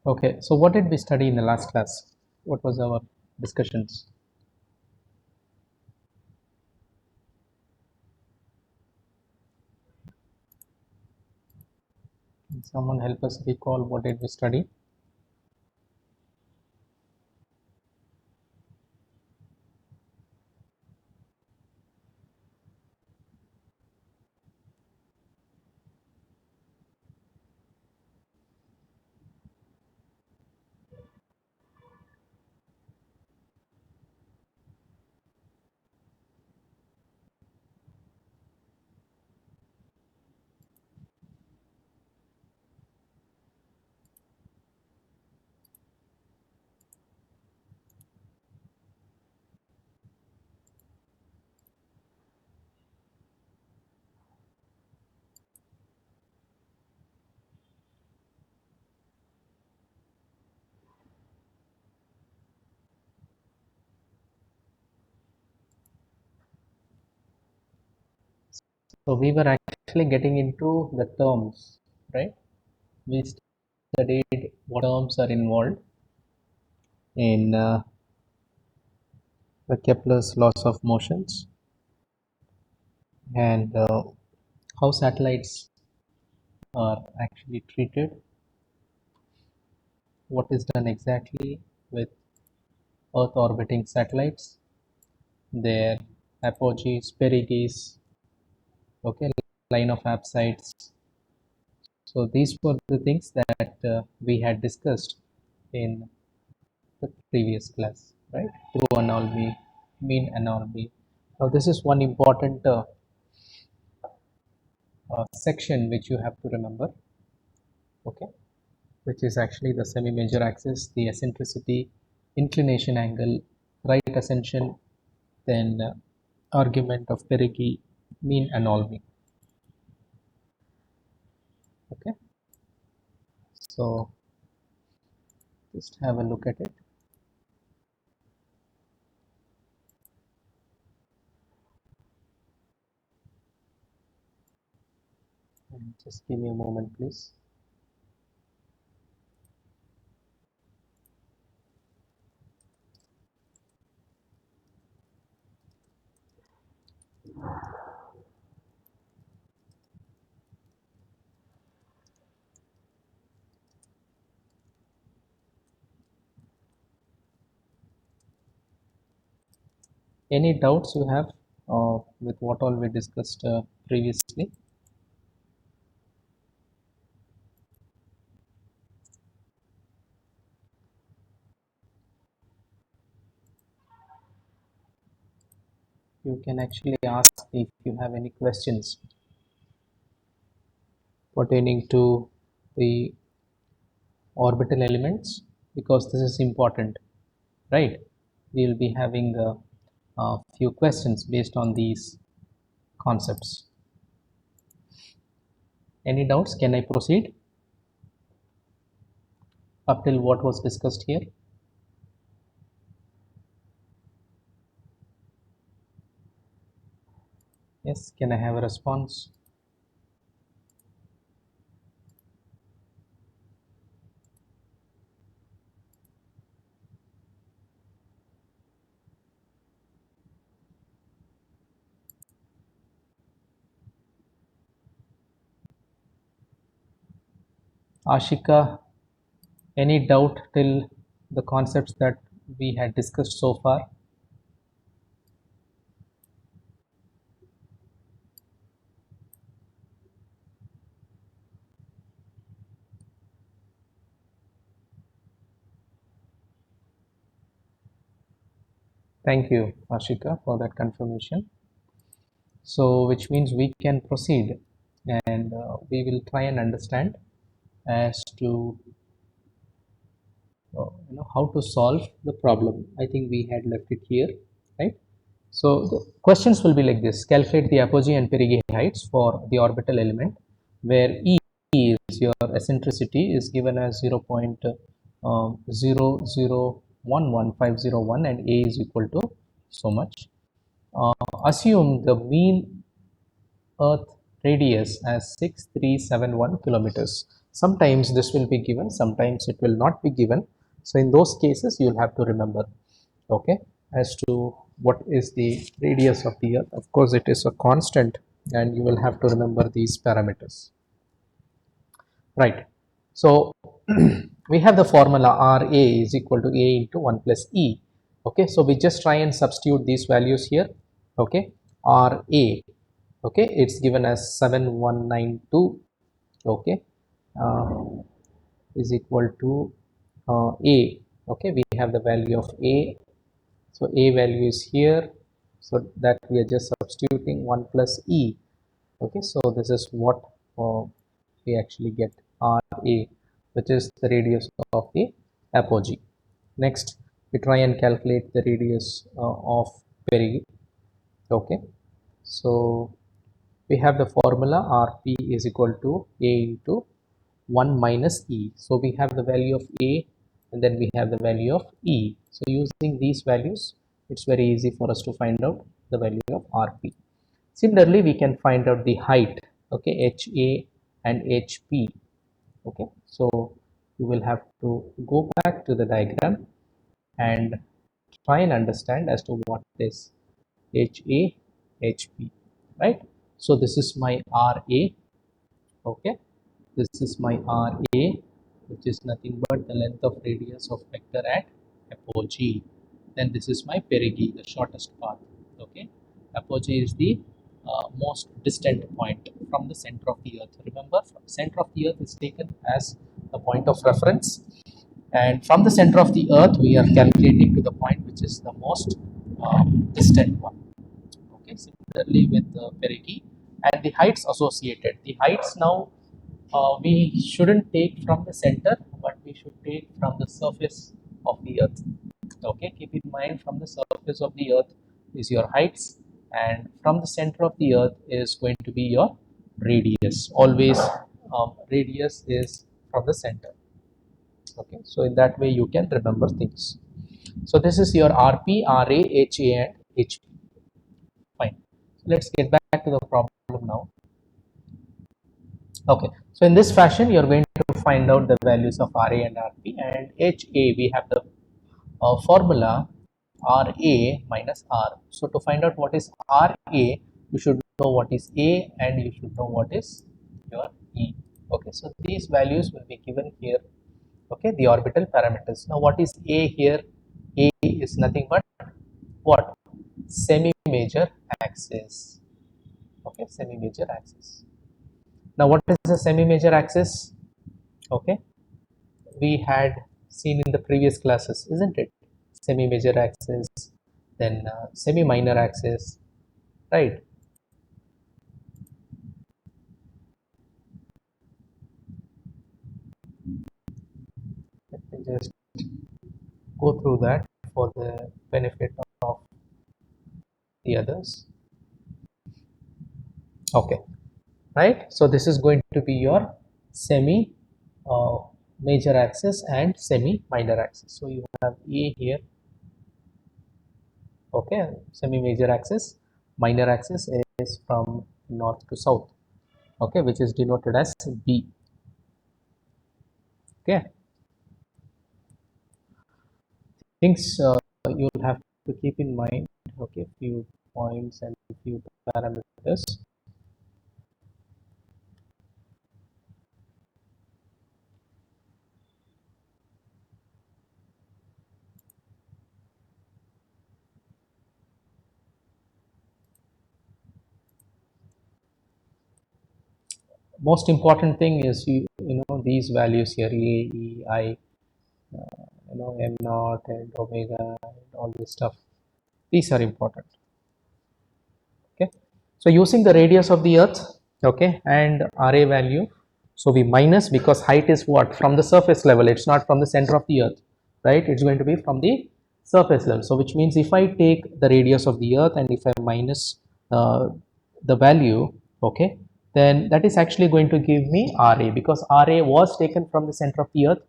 Okay, so what did we study in the last class? What was our discussions? Can someone help us recall what did we study? So we were actually getting into the terms, right? We studied what terms are involved in the Kepler's laws of motions and how satellites are actually treated, what is done exactly with Earth orbiting satellites, their apogees, perigees, okay, line of apsides. So these were the things that we had discussed in the previous class, right? Through analogy, mean analogy. Now this is one important section which you have to remember, okay? Which is actually the semi-major axis, the eccentricity, inclination angle, right ascension, then argument of perigee, mean analogy, okay? So just have a look at it. And just give me a moment, please. Any doubts you have with what all we discussed previously? You can actually ask if you have any questions pertaining to the orbital elements, because this is important, right? We will be having a few questions based on these concepts. Any doubts? Can I proceed up till what was discussed here? Yes, can I have a response? Ashika, any doubt till the concepts that we had discussed so far? Thank you, Ashika, for that confirmation. So, which means we can proceed, and we will try and understand as to how to solve the problem. I think we had left it here, right? So the questions will be like this: calculate the apogee and perigee heights for the orbital element, where E is your eccentricity is given as 0.001150 and A is equal to so much. Assume the mean Earth radius as 6371 kilometers. Sometimes this will be given, sometimes it will not be given. So in those cases you'll have to remember, okay, as to what is the radius of the earth. Of course it is a constant and you will have to remember these parameters, right? So we have the formula Ra is equal to A into 1 plus E. Okay, so we just try and substitute these values here. Okay, Ra, okay, it's given as 7192, okay, uh, is equal to A. Okay, we have the value of A, so A value is here, so that we are just substituting 1 plus E. Okay, so this is what we actually get, Ra, which is the radius of the apogee. Next we try and calculate the radius of perigee. Okay, so we have the formula Rp is equal to A into 1 minus E. So we have the value of A and then we have the value of E. So using these values, it's very easy for us to find out the value of Rp. Similarly, we can find out the height, okay, HA and HP. Okay, so you will have to go back to the diagram and try and understand as to what is HA, HP, right? So this is my RA, okay, this is my RA, which is nothing but the length of radius of vector at apogee. Then this is my perigee, the shortest path, okay. Apogee is the most distant point from the center of the earth. Remember, from the center of the earth is taken as the point of reference, and from the center of the earth we are calculating to the point which is the most distant one. Okay, similarly with the perigee and the heights associated. The heights now we shouldn't take from the center, but we should take from the surface of the earth. Okay, keep in mind, from the surface of the earth is your heights, and from the center of the earth is going to be your radius. Always radius is from the center. Okay, so in that way you can remember things. So this is your Rp, Ra, Ha and Hp. Fine. So let's get back to the problem now. Okay, so in this fashion you are going to find out the values of Ra and Rp, and Ha we have the formula Ra minus R. So to find out what is Ra, you should know what is A and you should know what is your E. Okay, so these values will be given here. Okay, the orbital parameters. Now what is A here? A is nothing but what? Semi-major axis. Okay, semi-major axis. Now what is a semi-major axis? Okay, we had seen in the previous classes, isn't it? Semi-major axis, then semi-minor axis, right? Let me just go through that for the benefit of the others. Okay, right? So this is going to be your semi major axis and semi minor axis. So you have A here, okay, semi major axis. Minor axis is from north to south, okay, which is denoted as B. Okay, things you'll have to keep in mind, okay, few points and few parameters. Most important thing is you know these values here, A, E, I, you know, M naught and omega and all this stuff. These are important. Okay, so using the radius of the earth, okay, and Ra value, so we minus, because height is what, from the surface level, it's not from the center of the earth, right? It's going to be from the surface level. So which means if I take the radius of the earth and if I minus the value, okay, then that is actually going to give me Ra, because Ra was taken from the center of the earth,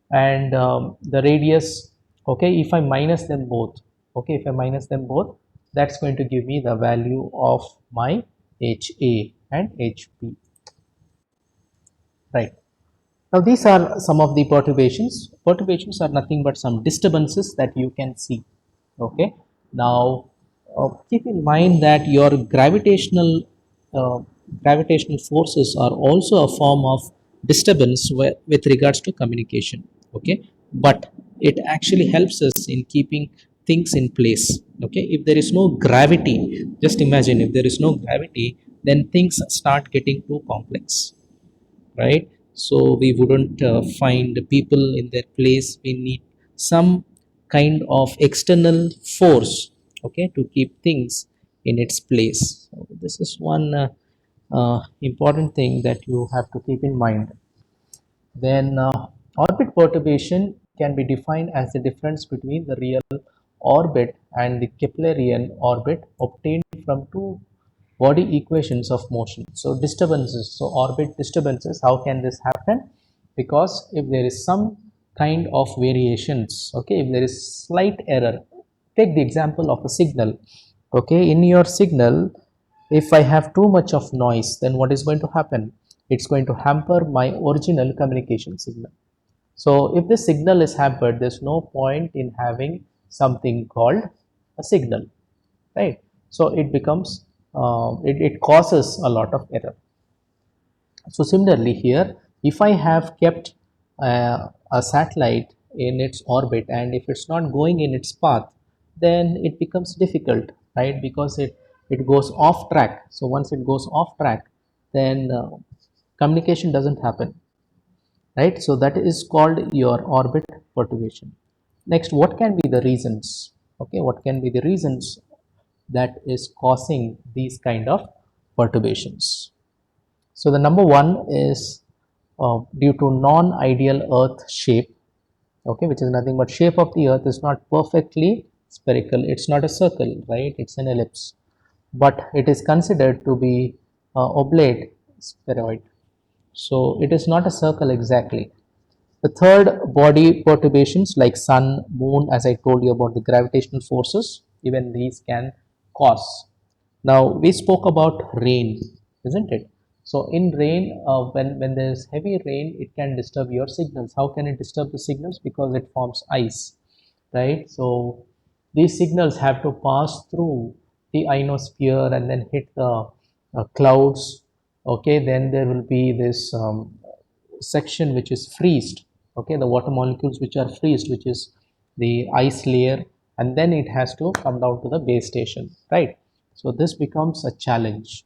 and the radius, okay, if I minus them both, okay, if I minus them both, that's going to give me the value of my Ha and Hp, right? Now these are some of the perturbations. Perturbations are nothing but some disturbances that you can see. Okay. Now keep in mind that your uh, gravitational forces are also a form of disturbance with regards to communication. Okay, but it actually helps us in keeping things in place. Okay, if there is no gravity, just imagine if there is no gravity, then things start getting too complex, right? So we wouldn't find people in their place. We need some kind of external force, okay, to keep things in its place. So this is one important thing that you have to keep in mind. Then orbit perturbation can be defined as the difference between the real orbit and the Keplerian orbit obtained from two body equations of motion. So disturbances, so orbit disturbances, how can this happen? Because if there is some kind of variations, okay, if there is slight error, take the example of a signal. Okay, in your signal, if I have too much of noise, then what is going to happen? It's going to hamper my original communication signal. So if the signal is hampered, there's no point in having something called a signal, right? So it becomes, it causes a lot of error. So similarly here, if I have kept a satellite in its orbit, and if it's not going in its path, then it becomes difficult, right? Because it goes off track. So once it goes off track, then communication doesn't happen, right? So that is called your orbit perturbation. Next, what can be the reasons? Okay, what can be the reasons that is causing these kind of perturbations? So the number one is due to non-ideal Earth shape, okay, which is nothing but shape of the Earth is not perfectly spherical. It's not a circle, right? It's an ellipse, but it is considered to be oblate spheroid. So it is not a circle exactly. The third, body perturbations like sun, moon, as I told you about the gravitational forces, even these can cause. Now we spoke about rain, isn't it? So in rain, when there is heavy rain, it can disturb your signals. How can it disturb the signals? Because it forms ice, right? So these signals have to pass through the ionosphere and then hit the clouds. Okay, then there will be this section which is freezed. Okay, the water molecules which are freezed, which is the ice layer, and then it has to come down to the base station, right? So this becomes a challenge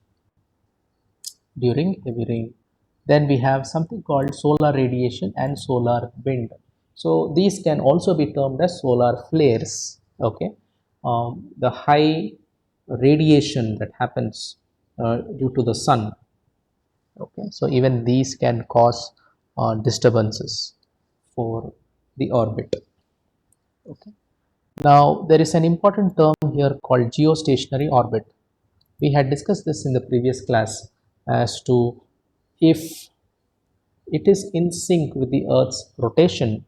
during heavy rain. Then we have something called solar radiation and solar wind. So these can also be termed as solar flares. Okay, the high radiation that happens due to the sun. Okay, so even these can cause disturbances for the orbit. Okay. Now there is an important term here called geostationary orbit. We had discussed this in the previous class as to if it is in sync with the Earth's rotation,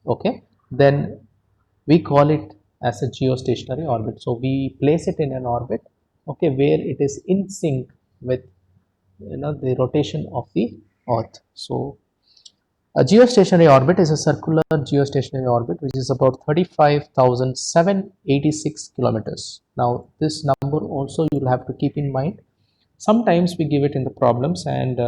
okay, then we call it as a geostationary orbit. So we place it in an orbit, okay, where it is in sync with the rotation of the Earth. So a geostationary orbit is a circular geostationary orbit which is about 35,786 kilometers. Now this number also you'll have to keep in mind. Sometimes we give it in the problems, and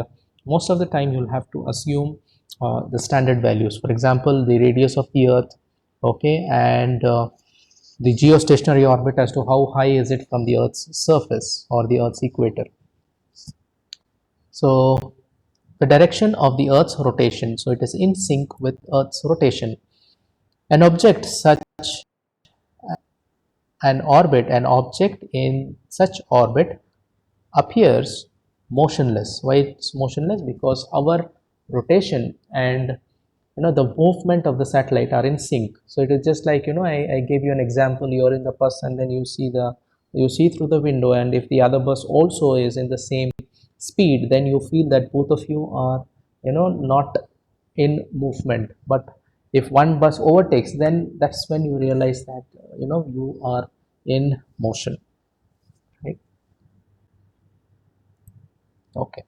most of the time you'll have to assume the standard values. For example, the radius of the Earth, okay, and the geostationary orbit as to how high is it from the Earth's surface or the Earth's equator. So the direction of the Earth's rotation, so it is in sync with Earth's rotation. An object such an object in such orbit appears motionless. Why it's motionless? Because our rotation and the movement of the satellite are in sync. So it is just like, I gave you an example. You're in the bus and then you see through the window, and if the other bus also is in the same speed, then you feel that both of you are not in movement. But if one bus overtakes, then that's when you realize that you are in motion, right? Okay.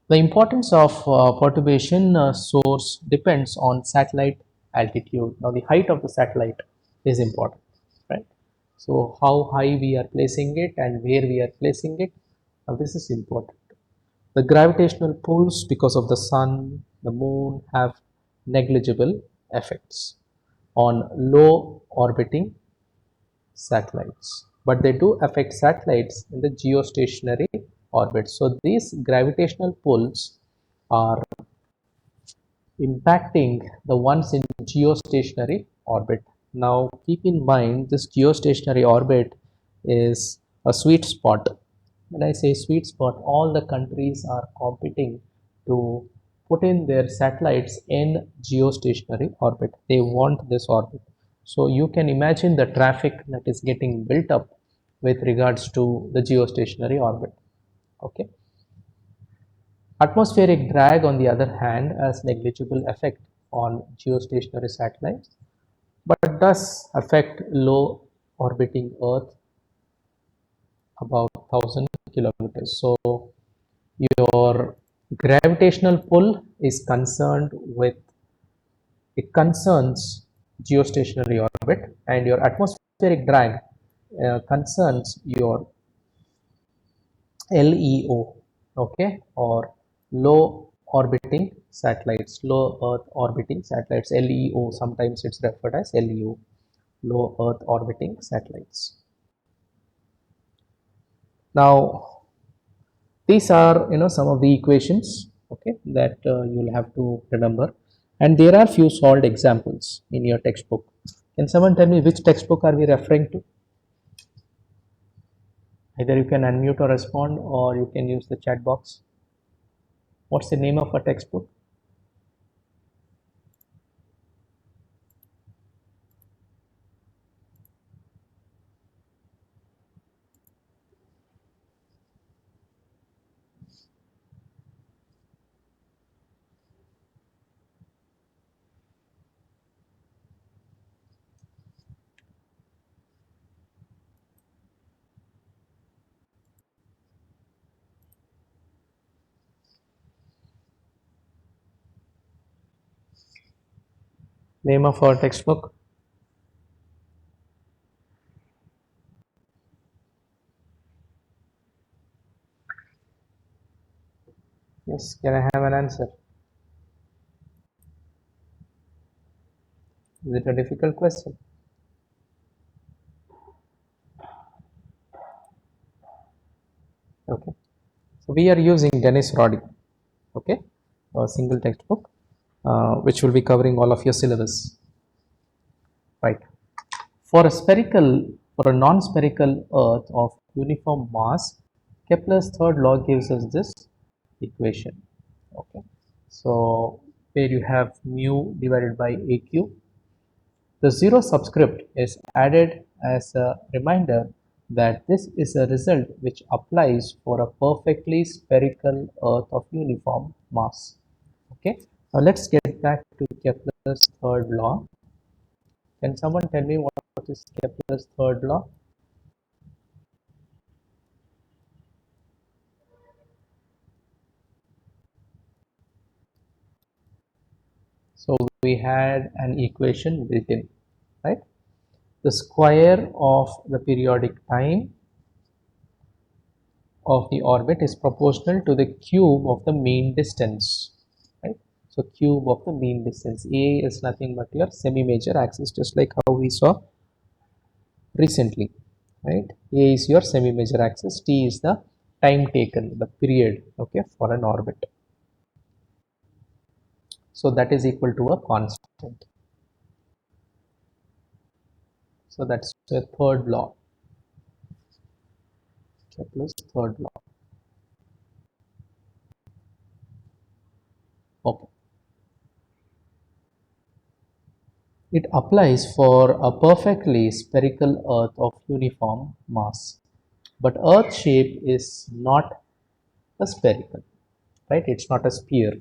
The importance of perturbation source depends on satellite altitude. Now, the height of the satellite is important, right? So, how high we are placing it and where we are placing it, now this is important. The gravitational pulls because of the sun, the moon have negligible effects on low orbiting satellites, but they do affect satellites in the geostationary orbit. So these gravitational pulls are impacting the ones in geostationary orbit. Now keep in mind this geostationary orbit is a sweet spot. When I say sweet spot, all the countries are competing to put in their satellites in geostationary orbit. They want this orbit. So you can imagine the traffic that is getting built up with regards to the geostationary orbit. Okay. Atmospheric drag, on the other hand, has negligible effect on geostationary satellites, but does affect low orbiting Earth about 1000 kilometers. So your gravitational pull is concerned with, it concerns geostationary orbit, and your atmospheric drag concerns your LEO, okay, or low orbiting satellites, low Earth orbiting satellites, LEO, sometimes it's referred as LEO, low Earth orbiting satellites. Now, these are, some of the equations, okay, that you'll have to remember, and there are few solved examples in your textbook. Can someone tell me which textbook are we referring to? Either you can unmute or respond, or you can use the chat box. What's the name of a textbook? Name of our textbook? Yes, can I have an answer? Is it a difficult question? Okay. So we are using Dennis Roddy, okay, a single textbook, which will be covering all of your syllabus, right? For a spherical, for a non-spherical Earth of uniform mass, Kepler's third law gives us this equation, okay. So where you have mu divided by AQ, the zero subscript is added as a reminder that this is a result which applies for a perfectly spherical Earth of uniform mass. Okay, now let's get back to Kepler's third law. Can someone tell me what is Kepler's third law? So we had an equation built in, right? The square of the periodic time of the orbit is proportional to the cube of the mean distance, right? So cube of the mean distance, A is nothing but your semi-major axis, just like how we saw recently, right? A is your semi-major axis, T is the time taken, the period, okay, for an orbit. So that is equal to a constant. So that's the third law, Kepler's third law. Okay. It applies for a perfectly spherical Earth of uniform mass. But Earth shape is not a spherical, right? It's not a sphere.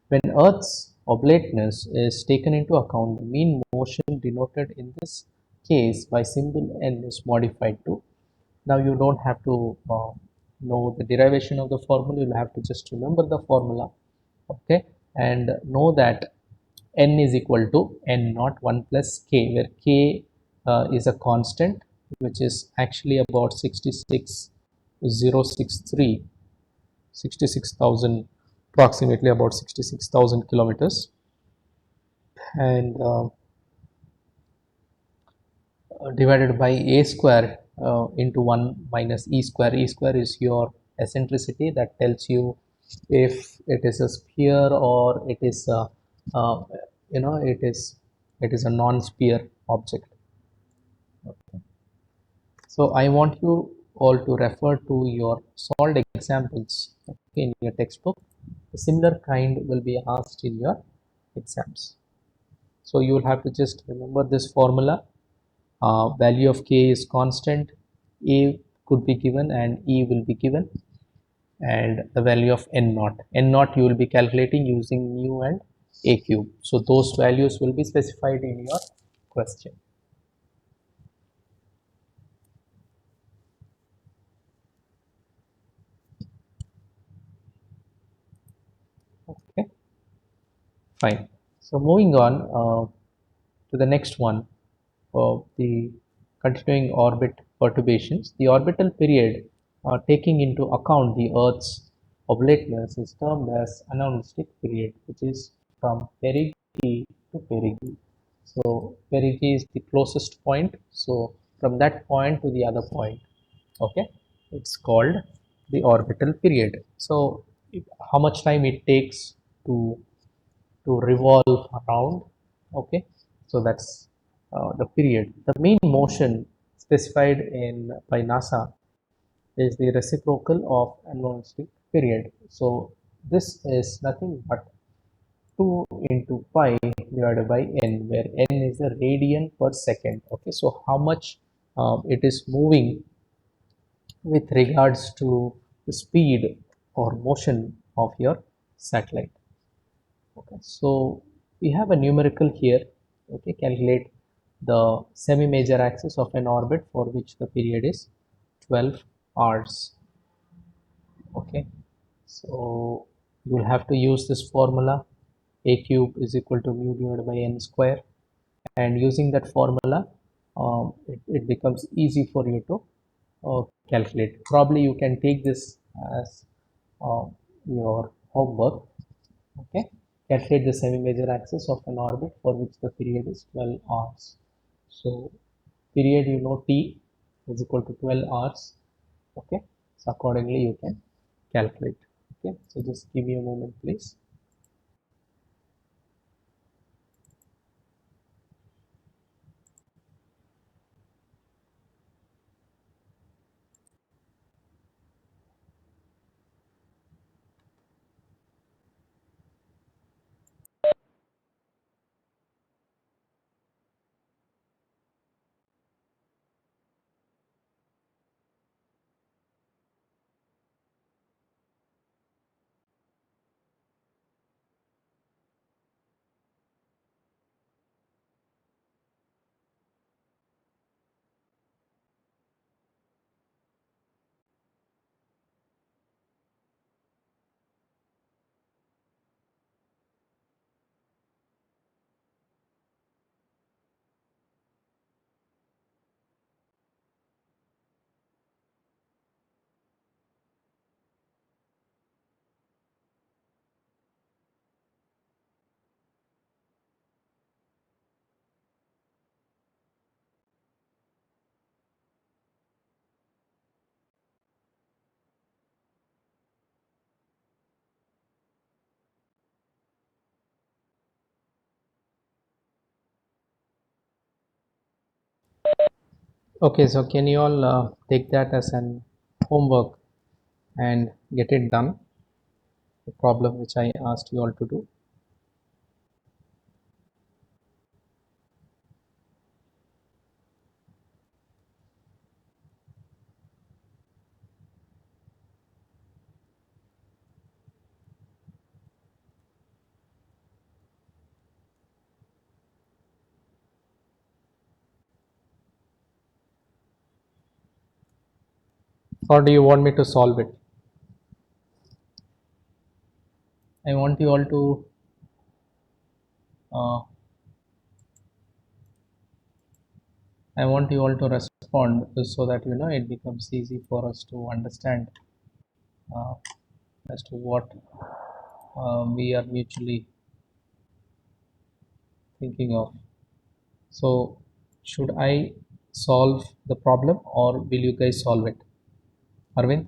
When Earth's oblateness is taken into account, the mean motion denoted in this case by symbol n is modified to. Now you don't have to know the derivation of the formula, you'll have to just remember the formula, okay, and know that n is equal to n naught 1 plus k, where k is a constant, which is actually about 66,063, 66,000, approximately about 66,000 kilometers, and divided by a square into 1 minus e square. E square is your eccentricity that tells you if it is a sphere or it is a, uh, it is a non-sphere object. Okay. So I want you all to refer to your solved examples, okay, in your textbook. A similar kind will be asked in your exams. So you will have to just remember this formula. Value of k is constant, a could be given and e will be given, and the value of n naught. N naught you will be calculating using mu and a cube. So those values will be specified in your question. Okay, fine. So moving on to the next one, the continuing orbit perturbations. The orbital period taking into account the Earth's oblateness is termed as anomalistic period, which is from perigee to perigee. So perigee is the closest point. So from that point to the other point, okay, it's called the orbital period. So how much time it takes to revolve around, okay, so that's the period. The mean motion specified in by NASA is the reciprocal of anomalistic period. So this is nothing but 2 into pi divided by n, where n is the radian per second. Okay, so how much it is moving with regards to the speed or motion of your satellite. Okay, so we have a numerical here. Okay, calculate the semi-major axis of an orbit for which the period is 12 hours. Okay, so you'll have to use this formula, a cube is equal to mu divided by n square, and using that formula, it becomes easy for you to calculate. Probably you can take this as uh, your homework. Okay, calculate the semi-major axis of an orbit for which the period is 12 hours. So period, you know, t is equal to 12 hours. Okay, so accordingly you can calculate. Okay, so just give me a moment, please. Okay, so can you all take that as an homework and get it done, the problem which I asked you all to do. or do you want me to solve it? I want you all to uh, respond so that it becomes easy for us to understand uh, as to what we are mutually thinking of. So, should I solve the problem or will you guys solve it? Arvind?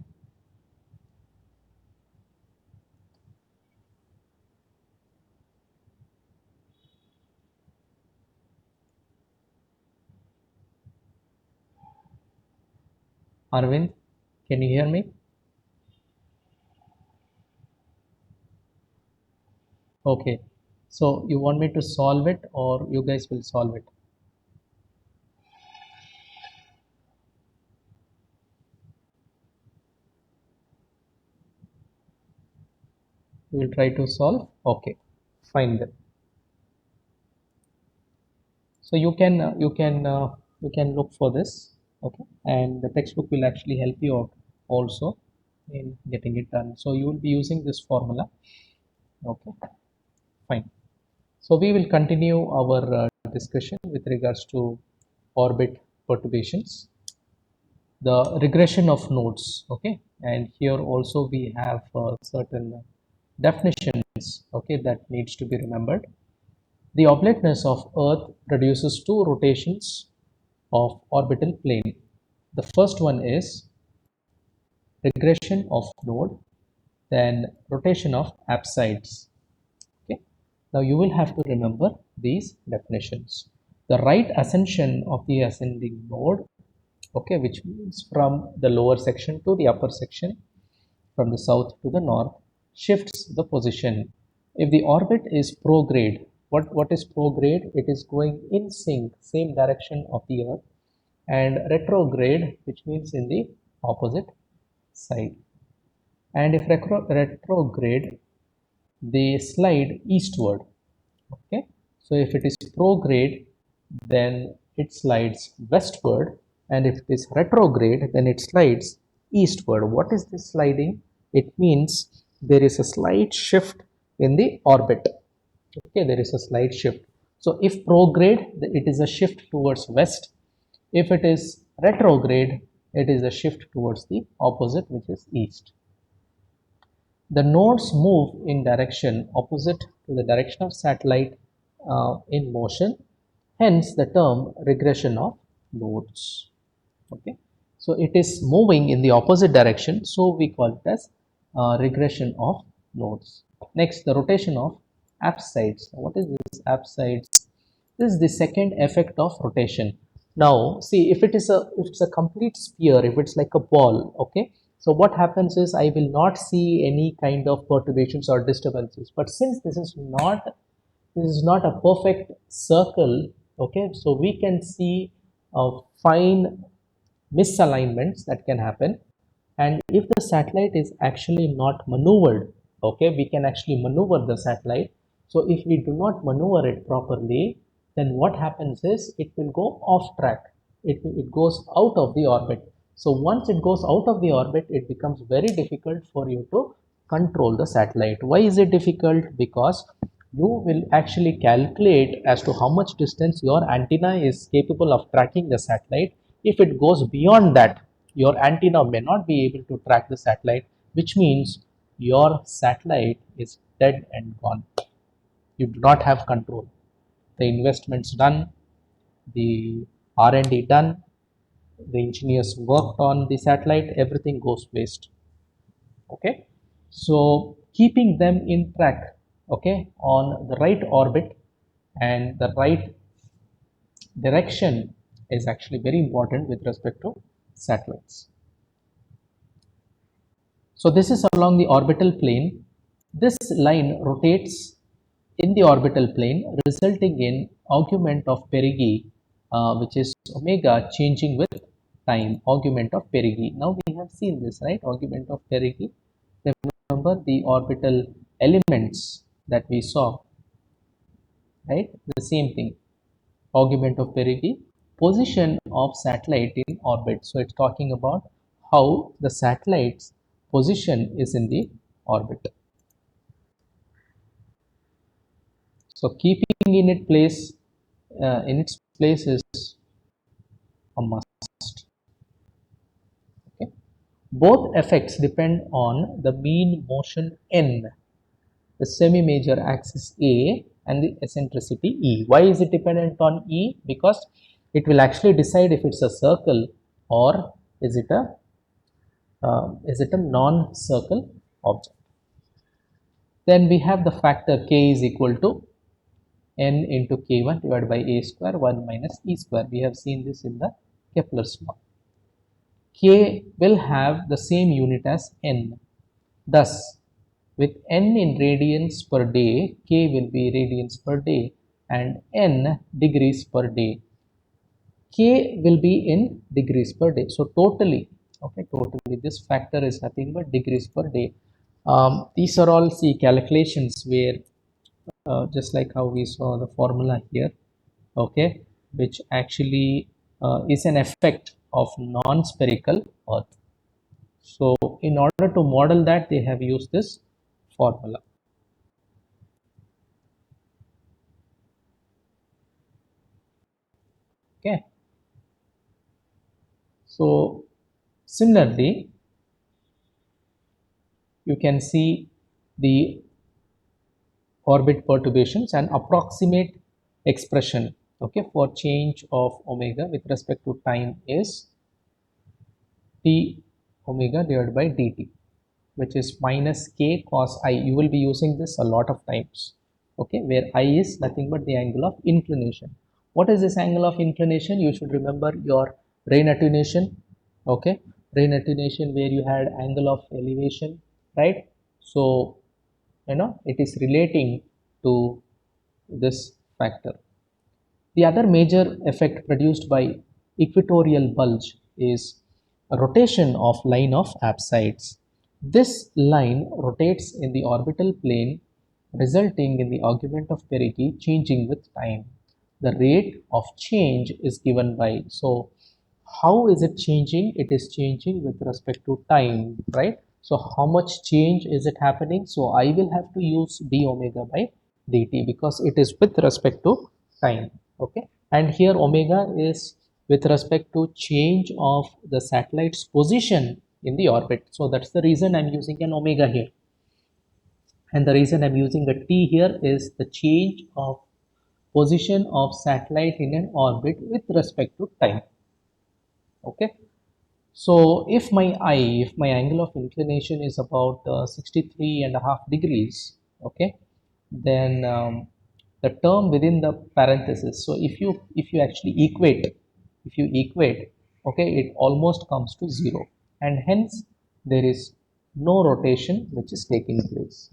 Arvind, can you hear me? Okay. So, you want me to solve it or you guys will solve it? You will try to solve? Okay. Fine then. So you can look for this, okay, and the textbook will actually help you out also in getting it done. So you will be using this formula, okay, fine. So we will continue our discussion with regards to orbit perturbations, the regression of nodes, okay, and here also we have certain definitions, okay, that needs to be remembered. The oblateness of Earth produces two rotations of orbital plane. The first one is regression of node, then rotation of apsides. Okay. Now you will have to remember these definitions. The right ascension of the ascending node, okay, which means from the lower section to the upper section, from the south to the north, shifts the position. If the orbit is prograde, what is prograde? It is going in sync, same direction of the Earth, and retrograde, which means in the opposite side. And if retrograde, they slide eastward. Okay, so if it is prograde, then it slides westward, and if it is retrograde, then it slides eastward. What is this sliding? It means there is a slight shift in the orbit. Okay, there is a slight shift. So if prograde, it is a shift towards west. If it is retrograde, it is a shift towards the opposite, which is east. The nodes move in direction opposite to the direction of satellite in motion, hence the term regression of nodes. Okay, so it is moving in the opposite direction, so we call it as regression of nodes. Next, the rotation of apsides. What is this apsides? This is the second effect of rotation. Now see, if it's a complete sphere, if it's like a ball, okay, so what happens is I will not see any kind of perturbations or disturbances. But since this is not a perfect circle, okay, so we can see fine misalignments that can happen. And if the satellite is actually not maneuvered, okay, we can actually maneuver the satellite. So if we do not maneuver it properly, then what happens is it will go off track. It goes out of the orbit. So once it goes out of the orbit, it becomes very difficult for you to control the satellite. Why is it difficult? Because you will actually calculate as to how much distance your antenna is capable of tracking the satellite. If it goes beyond that, your antenna may not be able to track the satellite, which means your satellite is dead and gone. You do not have control. The investments done, the R&D done, the engineers worked on the satellite, everything goes waste. Okay, so keeping them in track, okay, on the right orbit and the right direction is actually very important with respect to satellites. So this is along the orbital plane. This line rotates in the orbital plane, resulting in augment of perigee, which is omega changing with time, augment of perigee. Now we have seen this, right? Augment of perigee. Remember the orbital elements that we saw, right? The same thing, augment of perigee, position of satellite in orbit. So it's talking about how the satellite's position is in the orbit. So keeping in its place is a must. Okay. Both effects depend on the mean motion n, the semi-major axis A, and the eccentricity E. Why is it dependent on E? Because it will actually decide if it's a circle or is it a non-circle object. Then we have the factor k is equal to n into k1 divided by a square 1 minus e square. We have seen this in the Kepler's law. K will have the same unit as n. Thus, with n in radians per day, k will be radians per day and n degrees per day. K will be in degrees per day. So totally this factor is nothing but degrees per day. These are all calculations where just like how we saw the formula here, okay, which actually is an effect of non-spherical Earth. So in order to model that, they have used this formula. Okay. So similarly, you can see the orbit perturbations and approximate expression, okay, for change of omega with respect to time is t omega divided by dt, which is minus k cos I. You will be using this a lot of times, okay, where I is nothing but the angle of inclination. What is this angle of inclination? You should remember your rain attenuation, okay, rain attenuation where you had angle of elevation, right? So it is relating to this factor. The other major effect produced by equatorial bulge is a rotation of line of apsides. This line rotates in the orbital plane, resulting in the argument of Perigee changing with time. The rate of change is given by, so how is it changing? It is changing with respect to time, right? So how much change is it happening? So I will have to use d omega by dt because it is with respect to time, okay, and here omega is with respect to change of the satellite's position in the orbit. So that's the reason I'm using an omega here, and the reason I'm using a t here is the change of position of satellite in an orbit with respect to time. Okay, so if my angle of inclination is about 63.5 degrees, okay, then the term within the parenthesis, so if you actually equate, okay, it almost comes to 0, and hence there is no rotation which is taking place.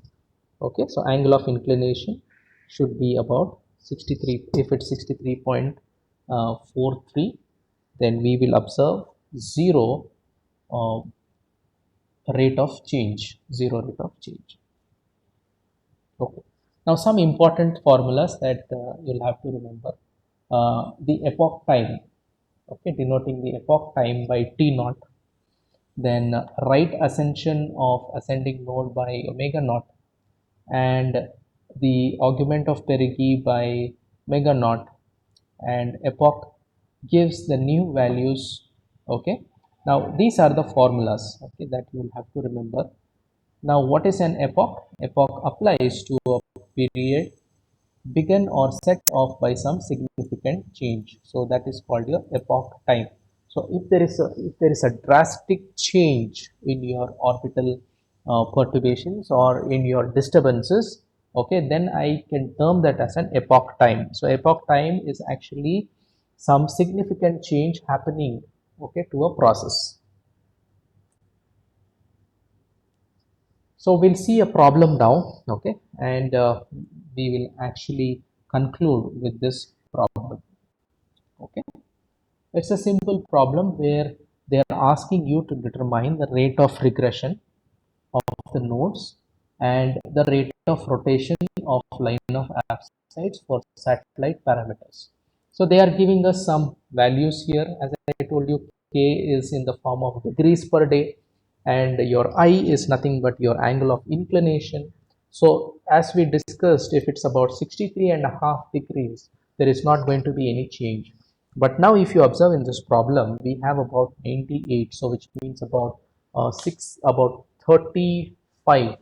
Okay, so angle of inclination should be about 63. If it's 63.43, then we will observe zero rate of change. Okay. Now some important formulas that you'll have to remember. The epoch time, okay, denoting the epoch time by t naught. Then right ascension of ascending node by omega naught, and the argument of Perigee by omega naught, and epoch gives the new values. Okay, now these are the formulas, okay, that you will have to remember. Now what is an epoch? Epoch applies to a period begun or set off by some significant change, so that is called your epoch time. So if there is a drastic change in your orbital perturbations or in your disturbances, okay, then I can term that as an epoch time. So epoch time is actually some significant change happening, okay, to a process. So we'll see a problem now, okay, and we will actually conclude with this problem. Okay, it's a simple problem where they are asking you to determine the rate of regression of the nodes and the rate of rotation of line of apsides for satellite parameters. So they are giving us some values here, as I told you, K is in the form of degrees per day, and your I is nothing but your angle of inclination. So as we discussed, if it's about 63.5 degrees, there is not going to be any change. But now if you observe in this problem, we have about 98, so which means about 35,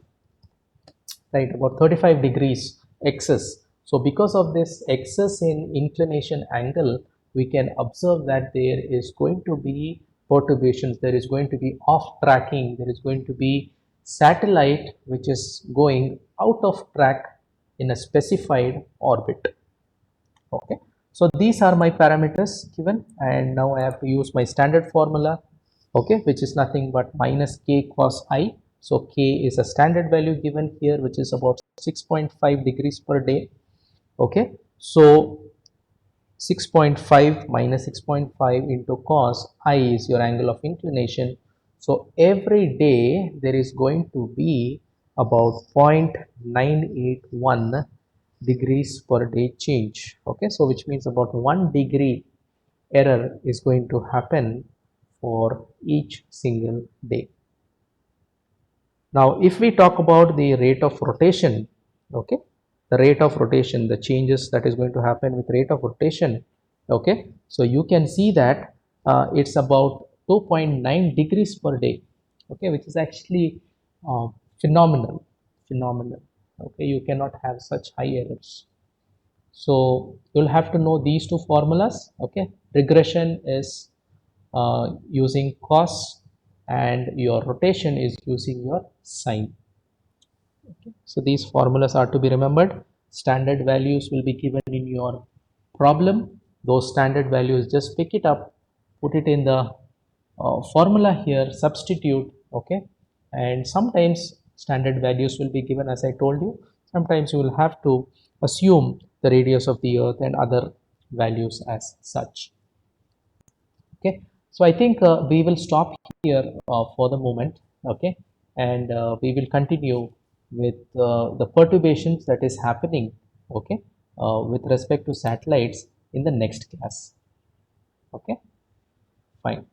right, about 35 degrees excess. So because of this excess in inclination angle, we can observe that there is going to be perturbations, there is going to be off tracking, there is going to be satellite which is going out of track in a specified orbit. Okay, so these are my parameters given, and now I have to use my standard formula, okay, which is nothing but minus k cos I. So k is a standard value given here, which is about 6.5 degrees per day. Okay, so 6.5 minus 6.5 into cos I is your angle of inclination. So every day there is going to be about 0.981 degrees per day change. Okay, so which means about 1 degree error is going to happen for each single day. Now if we talk about the rate of rotation, okay, the rate of rotation, the changes that is going to happen with rate of rotation, okay, so you can see that it's about 2.9 degrees per day, okay, which is actually uh, phenomenal. Okay, you cannot have such high errors. So you'll have to know these two formulas. Okay, regression is using cos, and your rotation is using your sine. Okay, so these formulas are to be remembered. Standard values will be given in your problem. Those standard values, just pick it up, put it in the formula here, substitute. Okay, and sometimes standard values will be given as I told you. Sometimes you will have to assume the radius of the earth and other values as such. Okay, so I think we will stop here for the moment. Okay, and we will continue with the perturbations that is happening, okay, with respect to satellites in the next class. Okay, fine,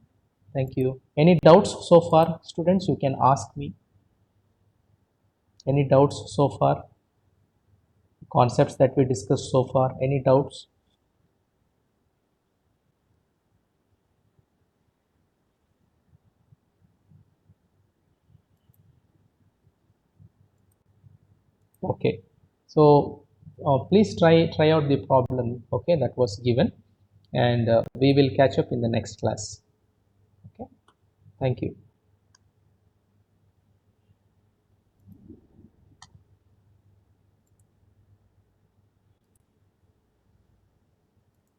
thank you. Any doubts so far, students? You can ask me. Any doubts so far? Concepts that we discussed so far, any doubts? Okay, so please try out the problem, okay, that was given, and we will catch up in the next class. Okay, thank you.